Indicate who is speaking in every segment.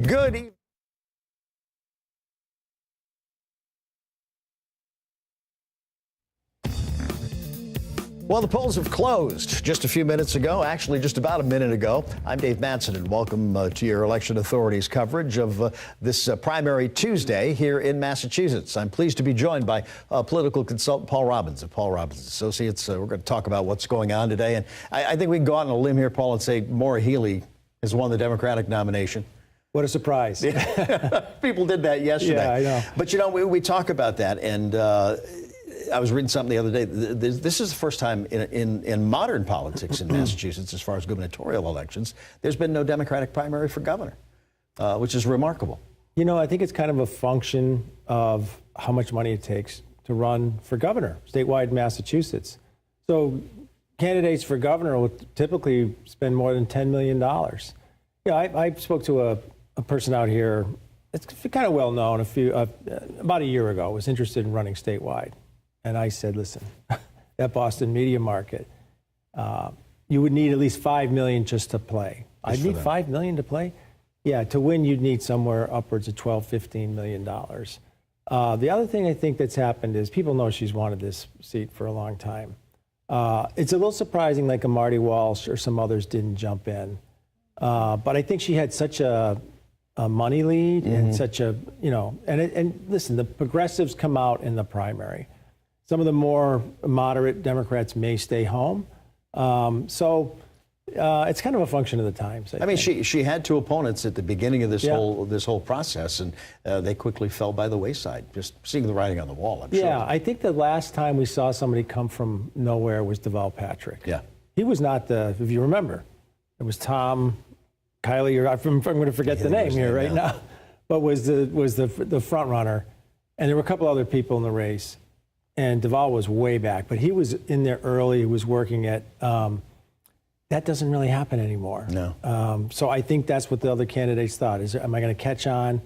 Speaker 1: Good evening. Well, the polls have closed just a few minutes ago, actually just about a minute ago. I'm Dave Madsen, and welcome to your Election Authority's coverage of this primary Tuesday here in Massachusetts. I'm pleased to be joined by political consultant Paul Robbins of Paul Robbins Associates. We're going to talk about what's going on today, and I think we can go out on a limb here, Paul, and say Maura Healey has won the Democratic nomination.
Speaker 2: What a surprise.
Speaker 1: People did that yesterday.
Speaker 2: Yeah, I know.
Speaker 1: But, you know, we talk about that, and I was reading something the other day. This is the first time in modern politics in Massachusetts, as far as gubernatorial elections, there's been no Democratic primary for governor, which is remarkable.
Speaker 2: You know, I think it's kind of a function of how much money it takes to run for governor, statewide in Massachusetts. So candidates for governor will typically spend more than $10 million. Yeah, I spoke to a person out here, it's kind of well known, about a year ago, was interested in running statewide. And I said, listen, that Boston media market, you would need at least $5 million just to play. I'd need $5 million to play? Yeah, to win, you'd need somewhere upwards of $12, $15 million. The other thing I think that's happened is people know she's wanted this seat for a long time. It's a little surprising, like a Marty Walsh or some others didn't jump in. But I think she had such a money lead and such a, you know, and listen, the progressives come out in the primary. Some of the more moderate Democrats may stay home. So it's kind of a function of the times.
Speaker 1: I mean, she had two opponents at the beginning of this whole process, and they quickly fell by the wayside. Just seeing the writing on the wall, I'm sure.
Speaker 2: Yeah, I think the last time we saw somebody come from nowhere was Deval Patrick.
Speaker 1: Yeah,
Speaker 2: he was not the. If you remember, it was Tom Kiley. Or I'm going to forget the name here right now, but was the front runner, and there were a couple other people in the race. And Deval was way back, but he was in there early. He was working at, that doesn't really happen anymore.
Speaker 1: No.
Speaker 2: So I think that's what the other candidates thought, am I going to catch on?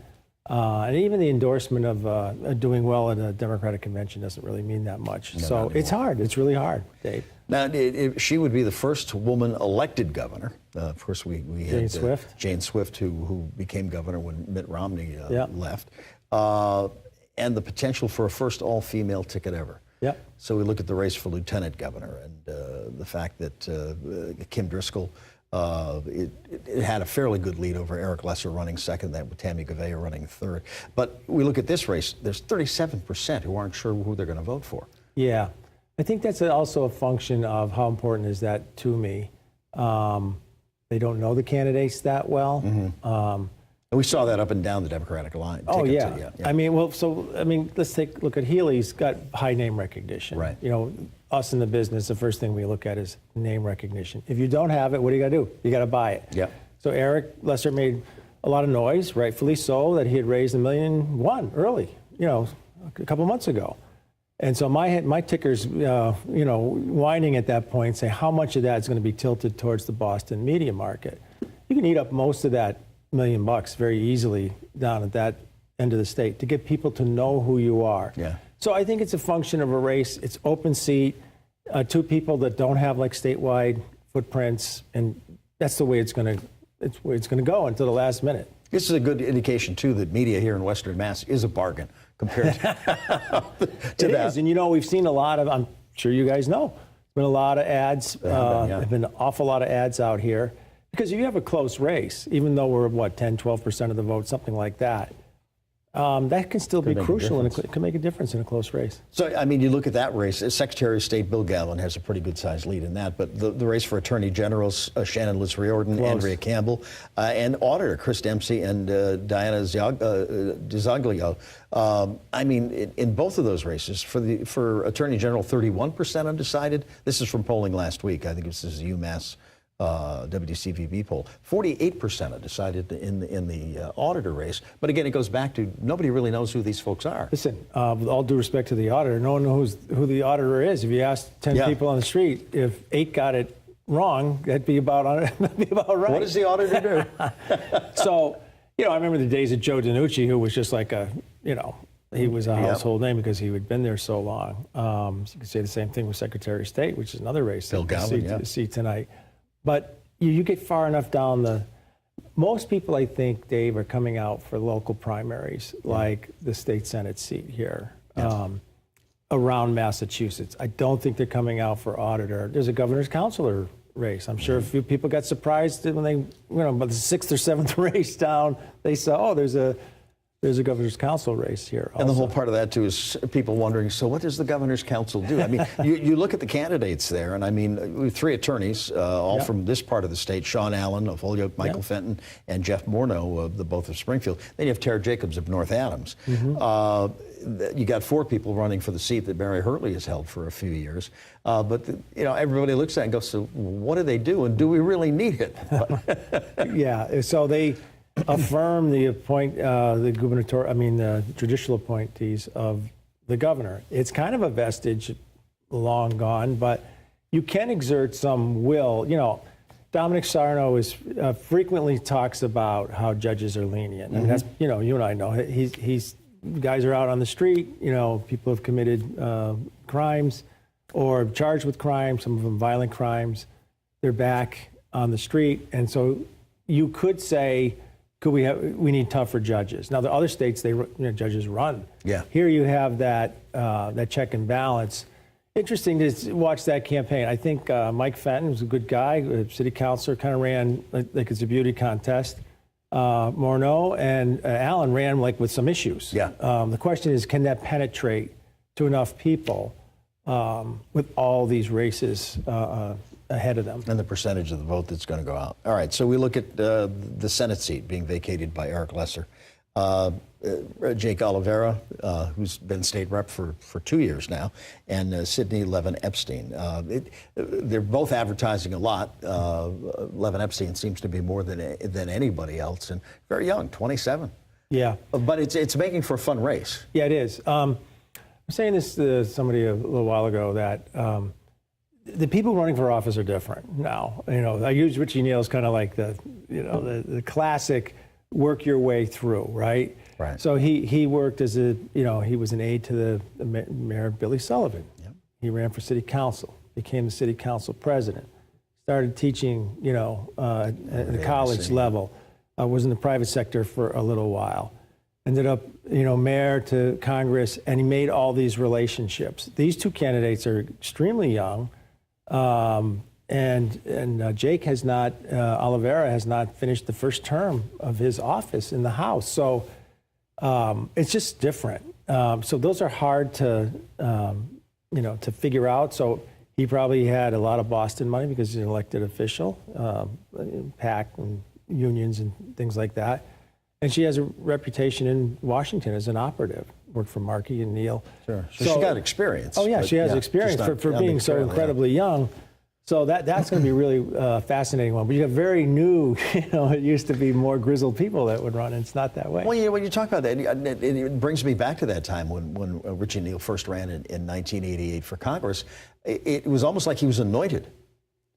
Speaker 2: And even the endorsement of doing well at a Democratic convention doesn't really mean that much. No, so it's hard. It's really hard, Dave.
Speaker 1: Now, she would be the first woman elected governor. Of course, we had Jane Swift, who became governor when Mitt Romney left. And the potential for a first all-female ticket ever.
Speaker 2: Yep.
Speaker 1: So we look at the race for lieutenant governor and the fact that Kim Driscoll it had a fairly good lead over Eric Lesser running second, that with Tammy Gouveia running third. But we look at this race, there's 37% who aren't sure who they're going to vote for.
Speaker 2: Yeah. I think that's also a function of how important is that to me. They don't know the candidates that well.
Speaker 1: And we saw that up and down the Democratic line.
Speaker 2: Oh, yeah. I mean, let's take a look at Healey's got high name recognition.
Speaker 1: Right.
Speaker 2: You know, us in the business, the first thing we look at is name recognition. If you don't have it, what do you got to do? You got to buy it.
Speaker 1: Yeah.
Speaker 2: So Eric Lesser made a lot of noise, rightfully so, that he had raised $1.1 million early, you know, a couple months ago. And so my ticker's, whining at that point, say how much of that is going to be tilted towards the Boston media market. You can eat up most of that $1 million very easily down at that end of the state to get people to know who you are.
Speaker 1: Yeah.
Speaker 2: So I think it's a function of a race. It's open seat, two people that don't have like statewide footprints, and that's the way it's going to go until the last minute.
Speaker 1: This is a good indication too that media here in Western Mass is a bargain compared to that.
Speaker 2: It is, and you know we've seen a lot of. I'm sure you guys know. There's been a lot of ads. There've been an awful lot of ads out here. Because if you have a close race, even though we're, 10, 12% of the vote, something like that, that can still be crucial, and it can make a difference in a close race.
Speaker 1: So, I mean, you look at that race, Secretary of State Bill Galvin has a pretty good-sized lead in that, but the race for Attorney Generals, Shannon Liz Riordan, Andrea Campbell, and Auditor Chris Dempsey and Diana DiZoglio. I mean, in both of those races, for Attorney General, 31% undecided. This is from polling last week. I think this is UMass WDCVB poll. 48% undecided in the auditor race. But again, it goes back to nobody really knows who these folks are.
Speaker 2: Listen, with all due respect to the auditor, no one knows who the auditor is. If you ask 10 people on the street, if 8 got it wrong, that'd be about right.
Speaker 1: What does the auditor do?
Speaker 2: So, I remember the days of Joe DiNucci, who was just like he was a household name because he had been there so long. You could say the same thing with Secretary of State, which is another race
Speaker 1: Bill Galvin,
Speaker 2: see tonight. But you get far enough down Most people, I think, Dave, are coming out for local primaries, like the state Senate seat here. Around Massachusetts. I don't think they're coming out for auditor. There's a governor's councilor race. I'm sure a few people got surprised when they, about the 6th or 7th race down, they saw, oh, there's a governor's council race here also.
Speaker 1: And the whole part of that, too, is people wondering, so what does the governor's council do? I mean, you look at the candidates there, and I mean, we have 3 attorneys, all from this part of the state, Sean Allen of Holyoke, Michael Fenton, and Jeff Morneau of both of Springfield. Then you have Tara Jacobs of North Adams. You got 4 people running for the seat that Mary Hurley has held for a few years. But everybody looks at it and goes, so what do they do, and do we really need it?
Speaker 2: Yeah, so they affirm the the judicial appointees of the governor. It's kind of a vestige, long gone, but you can exert some will. Dominic Sarno frequently talks about how judges are lenient. I mean, that's, you and I know, he's guys are out on the street, people have committed crimes or charged with crimes, some of them violent crimes. They're back on the street. And so you could say, we need tougher judges. Now, the other states, judges run.
Speaker 1: Yeah.
Speaker 2: Here you have that check and balance. Interesting to watch that campaign. I think Mike Fenton was a good guy, a city councilor, kind of ran like it's a beauty contest. Morneau and Allen ran with some issues.
Speaker 1: Yeah.
Speaker 2: The question is, can that penetrate to enough people with all these races ahead of them?
Speaker 1: And the percentage of the vote that's going to go out. All right, so we look at the Senate seat being vacated by Eric Lesser. Jake Oliveira, who's been state rep for 2 years now, and Sidney Levin Epstein. They're both advertising a lot. Levin Epstein seems to be more than anybody else, and very young, 27.
Speaker 2: Yeah.
Speaker 1: But it's making for a fun race.
Speaker 2: Yeah, it is. I was saying this to somebody a little while ago that the people running for office are different now. I use Richie Neal as kind of like the classic work your way through, right?
Speaker 1: Right.
Speaker 2: So he worked as he was an aide to the Mayor Billy Sullivan. Yep. He ran for city council, became the city council president, started teaching, at the college level, was in the private sector for a little while, ended up, mayor to Congress, and he made all these relationships. These 2 candidates are extremely young. And Jake has not, Oliveira has not finished the first term of his office in the House. So it's just different. So those are hard to figure out. So he probably had a lot of Boston money because he's an elected official, PAC and unions and things like that. And she has a reputation in Washington as an operative. Worked for Markey and Neal.
Speaker 1: Sure. So she's got experience.
Speaker 2: Oh, yeah, she has experience for being so incredibly young. So that's going to be really fascinating one. But you have very new, it used to be more grizzled people that would run, and it's not that way.
Speaker 1: Well, when you talk about that, it brings me back to that time when Richie Neal first ran in 1988 for Congress. It was almost like he was anointed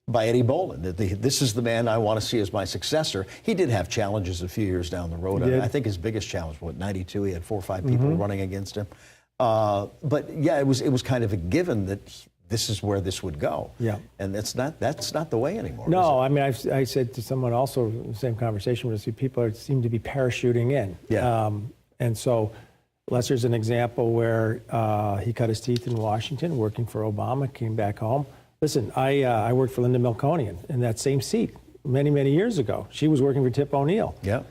Speaker 1: by Eddie Boland. This is the man I want to see as my successor. He did have challenges a few years down the road. I think his biggest challenge was, 92, he had 4 or 5 people running against him. But yeah, it was kind of a given that this is where this would go. Yeah. And that's not the way anymore.
Speaker 2: No, I mean, I said to someone also in the same conversation, where people seem to be parachuting in.
Speaker 1: Yeah.
Speaker 2: And so Lesser's an example where he cut his teeth in Washington, working for Obama, came back home. Listen, I worked for Linda Milconian in that same seat many, many years ago. She was working for Tip O'Neill.
Speaker 1: Yeah.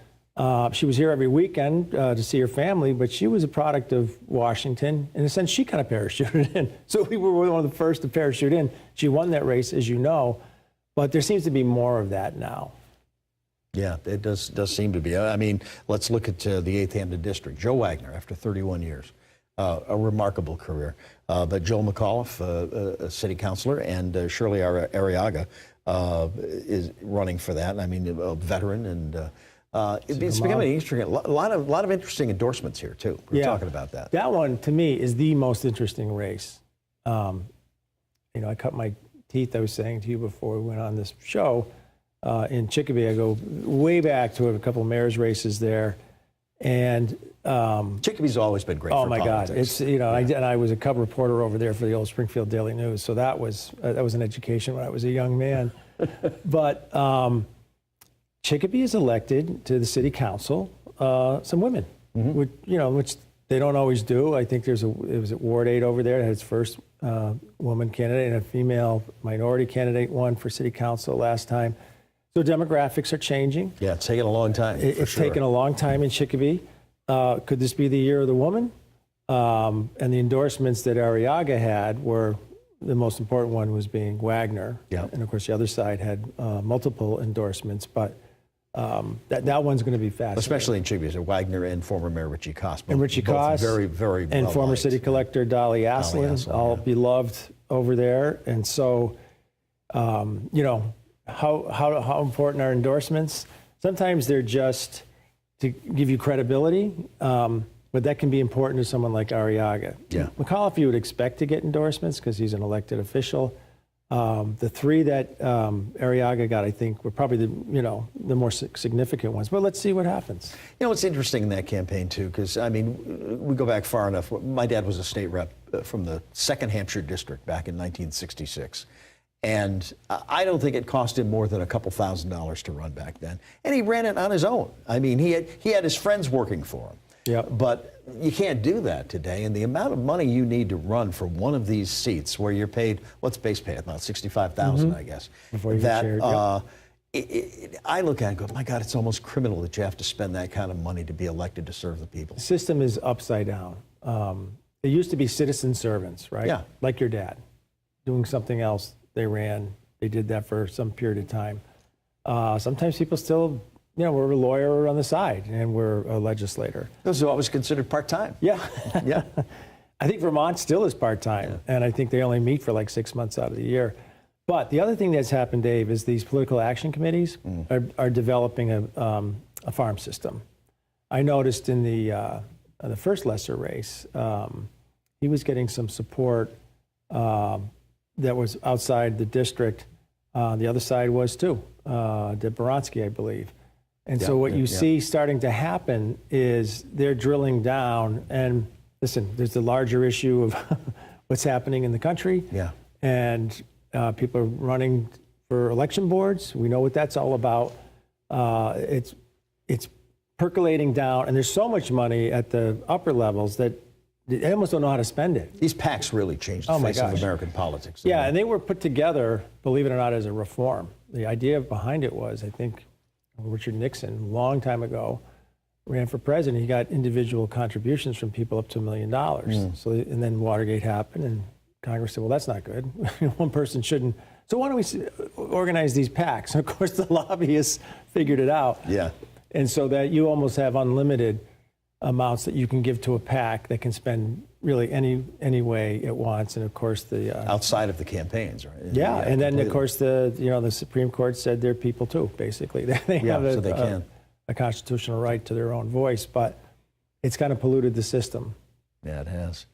Speaker 2: She was here every weekend to see her family, but she was a product of Washington. In a sense, she kind of parachuted in. So we were one of the first to parachute in. She won that race, as you know, but there seems to be more of that now.
Speaker 1: Yeah, it does seem to be. I mean, let's look at the 8th Hampton District. Joe Wagner, after 31 years. A remarkable career. But Joel McAuliffe, a city councilor, and Shirley Arriaga is running for that. I mean, a veteran, and it's becoming interesting. A lot of interesting endorsements here too. We're talking about that.
Speaker 2: That one, to me, is the most interesting race. I cut my teeth, I was saying to you before we went on this show, in Chicopee. I go way back to a couple of mayor's races there. And
Speaker 1: Chicopee's always been great.
Speaker 2: Oh
Speaker 1: for
Speaker 2: my
Speaker 1: politics.
Speaker 2: God! I was a cub reporter over there for the old Springfield Daily News, so that was an education when I was a young man. But Chicopee has elected to the city council some women, which they don't always do. I think it was at Ward 8 over there that had its first woman candidate, and a female minority candidate won for city council last time. So demographics are changing.
Speaker 1: Yeah, it's taken a long time.
Speaker 2: It's taken a long time in Chicopee. Could this be the year of the woman? And the endorsements that Arriaga had were, the most important one was being Wagner.
Speaker 1: Yeah.
Speaker 2: And of course the other side had multiple endorsements, but that one's going to be fascinating.
Speaker 1: Especially in Chicopee, so Wagner and former Mayor Richie Koss.
Speaker 2: And Richie Koss.
Speaker 1: Very, very
Speaker 2: and
Speaker 1: well
Speaker 2: former
Speaker 1: liked.
Speaker 2: city collector Dolly Aslin, all beloved over there. And so, how important are endorsements? Sometimes they're just to give you credibility, but that can be important to someone like Arriaga.
Speaker 1: Yeah.
Speaker 2: McAuliffe, you would expect to get endorsements because he's an elected official. The three that Arriaga got, I think, were probably the more significant ones. But let's see what happens.
Speaker 1: You know, it's interesting in that campaign, too, because, I mean, we go back far enough. My dad was a state rep from the 2nd Hampshire District back in 1966. And I don't think it cost him more than a couple $1,000s to run back then. And he ran it on his own. I mean, he had his friends working for him.
Speaker 2: Yeah.
Speaker 1: But you can't do that today. And the amount of money you need to run for one of these seats where you're paid, what's base pay? About $65,000, I guess.
Speaker 2: Before you get shared,
Speaker 1: I look at it and go, my God, it's almost criminal that you have to spend that kind of money to be elected to serve the people.
Speaker 2: The system is upside down. It used to be citizen servants, right?
Speaker 1: Yeah.
Speaker 2: Like your dad, doing something else. They did that for some period of time. Sometimes people still, we're a lawyer on the side and we're a legislator.
Speaker 1: Those are always considered part-time.
Speaker 2: Yeah.
Speaker 1: Yeah.
Speaker 2: I think Vermont still is part-time, and I think they only meet for like 6 months out of the year. But the other thing that's happened, Dave, is these political action committees are developing a farm system. I noticed in the first lesser race, he was getting some support that was outside the district. The other side was too, Deb Baranski, I believe. And so what you see starting to happen is they're drilling down, and listen, there's the larger issue of what's happening in the country.
Speaker 1: Yeah.
Speaker 2: And people are running for election boards. We know what that's all about. It's percolating down, and there's so much money at the upper levels that they almost don't know how to spend it.
Speaker 1: These PACs really changed the face of American politics.
Speaker 2: Yeah, and they were put together, believe it or not, as a reform. The idea behind it was, I think, Richard Nixon, a long time ago, ran for president. He got individual contributions from people up to $1 million. So, and then Watergate happened, and Congress said, well, that's not good. One person shouldn't. So why don't we organize these PACs? And of course, the lobbyists figured it out.
Speaker 1: Yeah.
Speaker 2: And so that you almost have unlimited amounts that you can give to a PAC that can spend really any way it wants. And of course, the
Speaker 1: outside of the campaigns, right?
Speaker 2: Yeah, and then of course the Supreme Court said they're people too. Basically, they have a constitutional right to their own voice, but it's kind of polluted the system.
Speaker 1: Yeah, it has.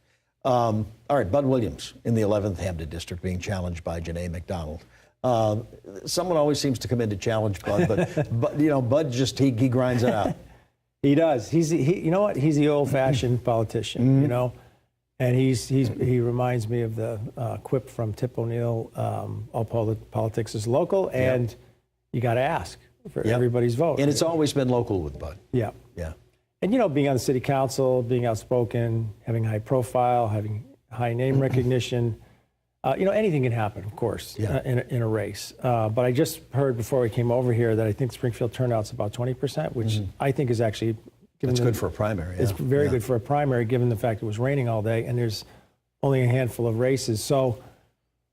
Speaker 1: All right, Bud Williams in the 11th Hampden District being challenged by Janae McDonald. Someone always seems to come in to challenge Bud, but Bud just he grinds it out.
Speaker 2: He does. You know what? He's the old-fashioned politician, and he reminds me of the quip from Tip O'Neill, all politics is local, and you got to ask for everybody's vote.
Speaker 1: And it's always been local with Bud.
Speaker 2: Yeah.
Speaker 1: Yeah.
Speaker 2: And, being on the city council, being outspoken, having high profile, having high name recognition, anything can happen, of course, in a race. But I just heard before we came over here that I think Springfield turnout's about 20%, which I think is actually...
Speaker 1: That's good for a primary.
Speaker 2: It's very good for a primary, given the fact it was raining all day, and there's only a handful of races. So,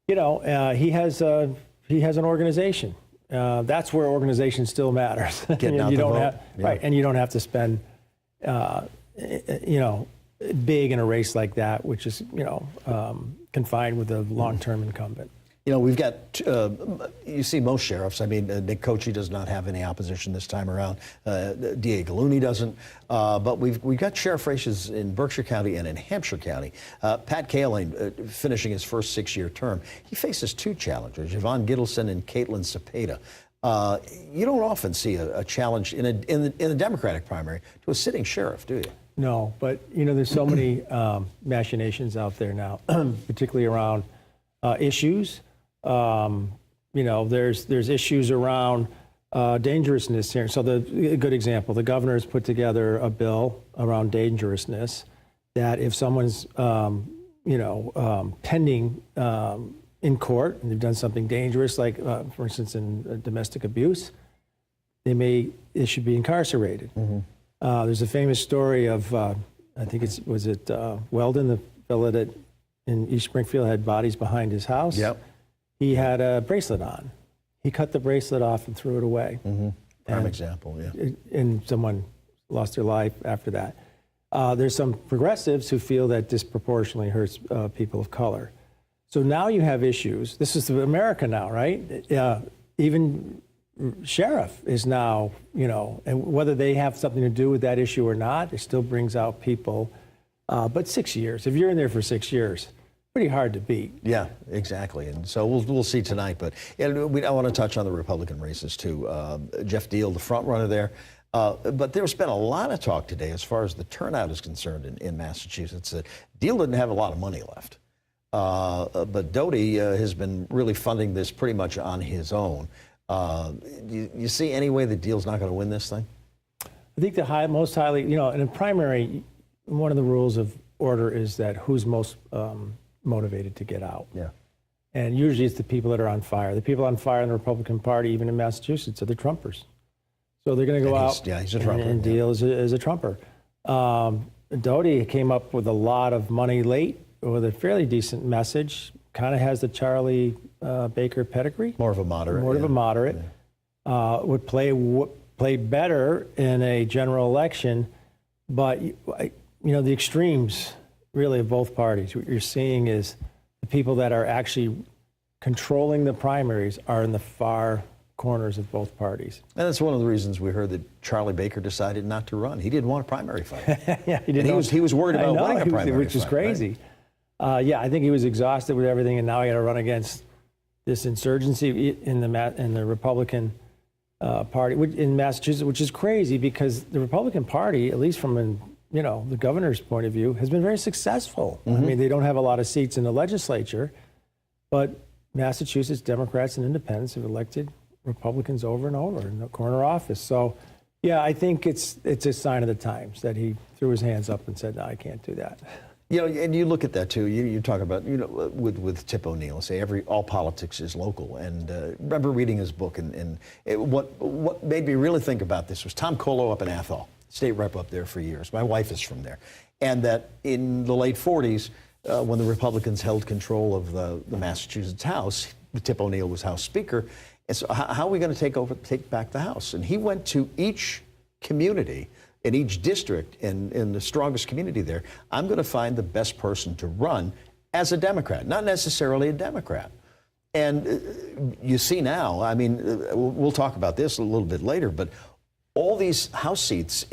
Speaker 2: he has an organization. That's where organization still matters.
Speaker 1: Getting out the vote.
Speaker 2: Right, and you don't have to spend, big in a race like that, which is, confined with a long-term incumbent.
Speaker 1: We've got, you see most sheriffs, Nick Cochi does not have any opposition this time around. D.A. Gallooni doesn't. But we've got sheriff races in Berkshire County and in Hampshire County. Pat Kaling, finishing his first 6-year term, he faces 2 challengers, Yvonne Gittleson and Caitlin Cepeda. You don't often see a challenge in the Democratic primary to a sitting sheriff, do you?
Speaker 2: No, but, there's so many machinations out there now, particularly around issues. There's issues around dangerousness here. So a good example, the governor has put together a bill around dangerousness that if someone's, pending in court and they've done something dangerous, like for instance in domestic abuse, they should be incarcerated. There's a famous story of, I think was it Weldon, the fellow that in East Springfield had bodies behind his house.
Speaker 1: Yep.
Speaker 2: He had a bracelet on. He cut the bracelet off and threw it away.
Speaker 1: Prime example, yeah.
Speaker 2: And someone lost their life after that. There's some progressives who feel that disproportionately hurts people of color. So now you have issues. This is America now, right? Even sheriff is now, and whether they have something to do with that issue or not, it still brings out people. But 6 years, if you're in there for 6 years, pretty hard to beat.
Speaker 1: Yeah, exactly. And so we'll see tonight. But I want to touch on the Republican races too. Jeff Deal, the front runner there. But there's been a lot of talk today as far as the turnout is concerned in Massachusetts. Deal didn't have a lot of money left. But Doughty has been really funding this pretty much on his own. You see any way that Deal's not going to win this thing?
Speaker 2: I think the most highly, in a primary, one of the rules of order is that who's most motivated to get out.
Speaker 1: Yeah.
Speaker 2: And usually it's the people that are on fire. The people on fire in the Republican Party, even in Massachusetts, are the Trumpers. So they're going to go out.
Speaker 1: He's a Trumper.
Speaker 2: And Deal is a Trumper. Doughty came up with a lot of money late with a fairly decent message. Kind of has the Charlie Baker pedigree.
Speaker 1: More of a moderate.
Speaker 2: More of a moderate. Yeah. Would play better in a general election. But, the extremes really of both parties. What you're seeing is the people that are actually controlling the primaries are in the far corners of both parties.
Speaker 1: And that's one of the reasons we heard that Charlie Baker decided not to run. He didn't want a primary fight.
Speaker 2: Yeah,
Speaker 1: he was worried about winning a primary
Speaker 2: which is
Speaker 1: fight,
Speaker 2: crazy. Right? I think he was exhausted with everything, and now he had to run against this insurgency in the Republican Party in Massachusetts, which is crazy because the Republican Party, at least from the governor's point of view, has been very successful. I mean, they don't have a lot of seats in the legislature, but Massachusetts Democrats and independents have elected Republicans over and over in the corner office. So, I think it's a sign of the times that he threw his hands up and said, no, I can't do that.
Speaker 1: And you look at that too. You talk about with Tip O'Neill, say all politics is local. And remember reading his book, and what made me really think about this was Tom Colo up in Athol, state rep up there for years. My wife is from there, and that in the late 40s, when the Republicans held control of the Massachusetts House, Tip O'Neill was House Speaker. And so, how are we going to take back the House? And he went to each community. In each district, in the strongest community there, I'm going to find the best person to run as a Democrat, not necessarily a Democrat. And you see now, I mean, we'll talk about this a little bit later, but all these House seats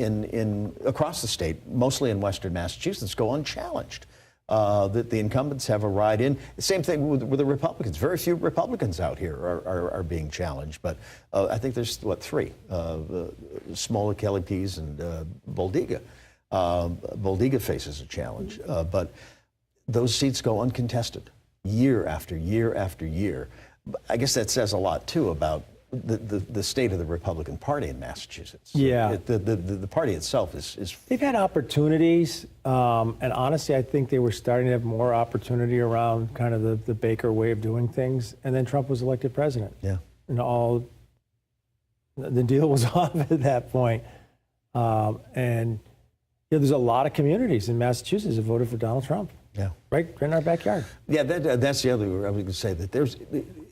Speaker 1: across the state, mostly in Western Massachusetts, go unchallenged. That the incumbents have a ride in. Same thing with the Republicans. Very few Republicans out here are being challenged, but I think there's, three? Smollett, Kelly Pease, and Boldiga. Boldiga faces a challenge, but those seats go uncontested year after year after year. I guess that says a lot, too, about the state of the Republican Party in Massachusetts.
Speaker 2: Yeah.
Speaker 1: The party itself is...
Speaker 2: They've had opportunities, and honestly, I think they were starting to have more opportunity around kind of the Baker way of doing things, and then Trump was elected president.
Speaker 1: Yeah.
Speaker 2: And the deal was off at that point. And there's a lot of communities in Massachusetts that voted for Donald Trump.
Speaker 1: Yeah.
Speaker 2: Right in our backyard. Yeah,
Speaker 1: that's the other, I was going to say that there's,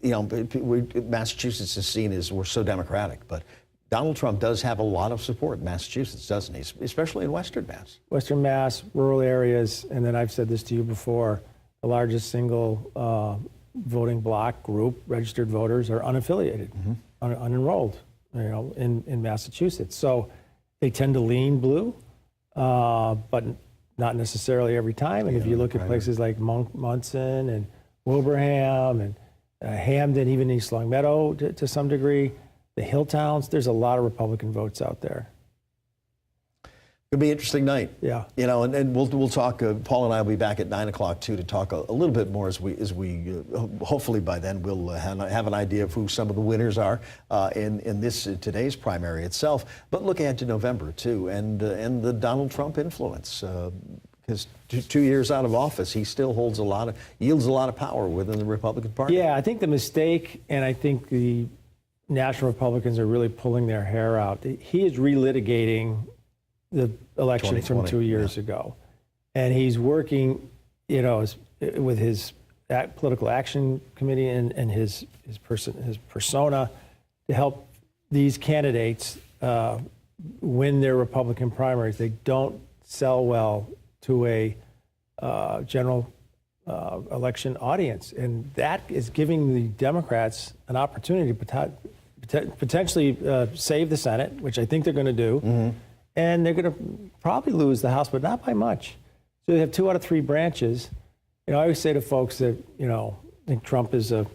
Speaker 1: Massachusetts is seen as we're so democratic, but Donald Trump does have a lot of support in Massachusetts, doesn't he? Especially in Western Mass.
Speaker 2: Western Mass, rural areas, and then I've said this to you before, the largest single voting bloc group, registered voters, are unaffiliated, unenrolled, in Massachusetts. So they tend to lean blue, but not necessarily every time. And if you look at places like Madsen and Wilbraham and Hamden, even East Long Meadow to some degree, the hill towns, there's a lot of Republican votes out there.
Speaker 1: It'll be an interesting night.
Speaker 2: Yeah.
Speaker 1: You know, and we'll talk. Paul and I will be back at 9 o'clock too to talk a little bit more as we hopefully by then we'll have an idea of who some of the winners are in this today's primary itself. But look ahead to November too, and the Donald Trump influence. Because 2 years out of office, he still yields a lot of power within the Republican Party.
Speaker 2: Yeah, I think the mistake, and I think the National Republicans are really pulling their hair out. He is relitigating the election from 2 years ago, and he's working, you know, with his political action committee and his persona to help these candidates win their Republican primaries. They don't sell well to a general election audience, and that is giving the Democrats an opportunity to potentially save the Senate, which I think they're going to do. Mm-hmm. And they're going to probably lose the House, but not by much. So they have 2 out of 3 branches. You know, I always say to folks that, you know, think Trump is a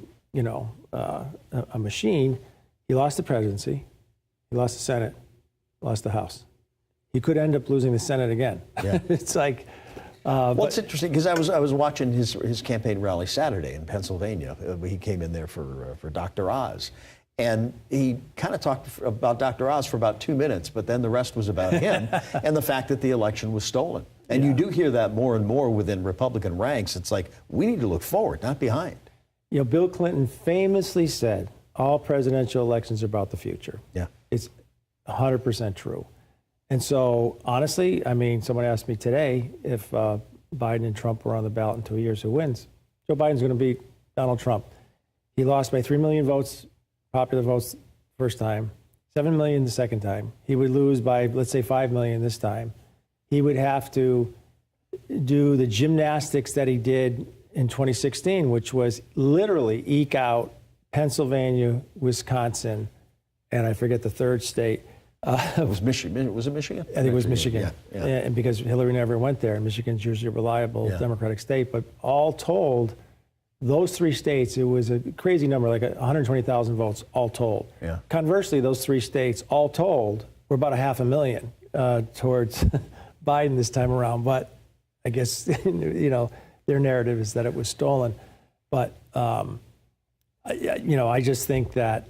Speaker 2: machine. He lost the presidency, he lost the Senate, lost the House. He could end up losing the Senate again. Yeah. It's like.
Speaker 1: Well, it's interesting because I was watching his campaign rally Saturday in Pennsylvania. He came in there for Dr. Oz. And he kind of talked about Dr. Oz for about 2 minutes, but then the rest was about him and the fact that the election was stolen. And you do hear that more and more within Republican ranks. It's like, we need to look forward, not behind.
Speaker 2: You know, Bill Clinton famously said, all presidential elections are about the future.
Speaker 1: Yeah.
Speaker 2: It's 100% true. And so, honestly, I mean, someone asked me today if Biden and Trump were on the ballot in 2 years, who wins? Joe Biden's going to beat Donald Trump. He lost by 3 million votes. Popular votes first time, 7 million the second time. He would lose by, let's say, 5 million this time. He would have to do the gymnastics that he did in 2016, which was literally eke out Pennsylvania, Wisconsin, and I forget the third state.
Speaker 1: It was Michigan. Was it Michigan?
Speaker 2: I think it was Michigan.
Speaker 1: Yeah.
Speaker 2: And because Hillary never went there, and Michigan's usually a reliable Democratic state. But all told, those 3 states, it was a crazy number, like 120,000 votes all told.
Speaker 1: Yeah.
Speaker 2: Conversely, those 3 states all told were about 500,000 towards Biden this time around. But I guess, you know, their narrative is that it was stolen. But, you know, I just think that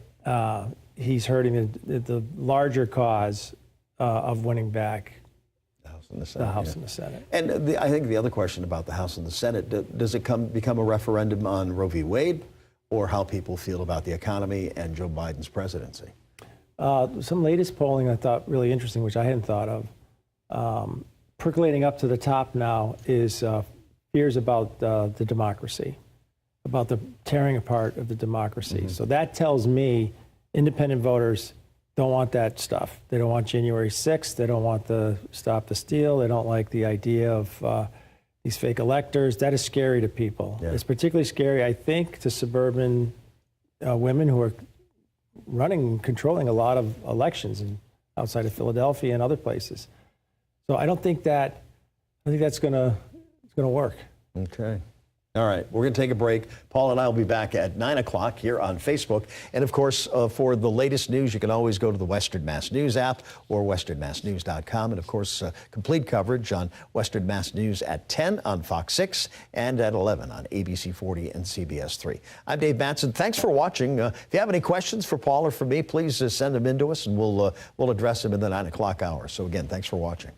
Speaker 2: he's hurting the larger cause of winning back the House and the Senate.
Speaker 1: And I think the other question about the House and the Senate, does it become a referendum on Roe v. Wade or how people feel about the economy and Joe Biden's presidency?
Speaker 2: Some latest polling I thought really interesting, which I hadn't thought of, percolating up to the top now is fears about the democracy, about the tearing apart of the democracy. Mm-hmm. So that tells me independent voters don't want that stuff. They don't want January 6th. They don't want the Stop the Steal. They don't like the idea of these fake electors. That is scary to people. Yeah. It's particularly scary, I think, to suburban women who are running and controlling a lot of elections outside of Philadelphia and other places. So I think that's going to work.
Speaker 1: Okay. All right, we're going to take a break. Paul and I will be back at 9 o'clock here on Facebook. And of course, for the latest news, you can always go to the Western Mass News app or westernmassnews.com. And of course, complete coverage on Western Mass News at 10 on Fox 6 and at 11 on ABC 40 and CBS 3. I'm Dave Madsen. Thanks for watching. If you have any questions for Paul or for me, please send them in to us and we'll address them in the 9 o'clock hour. So again, thanks for watching.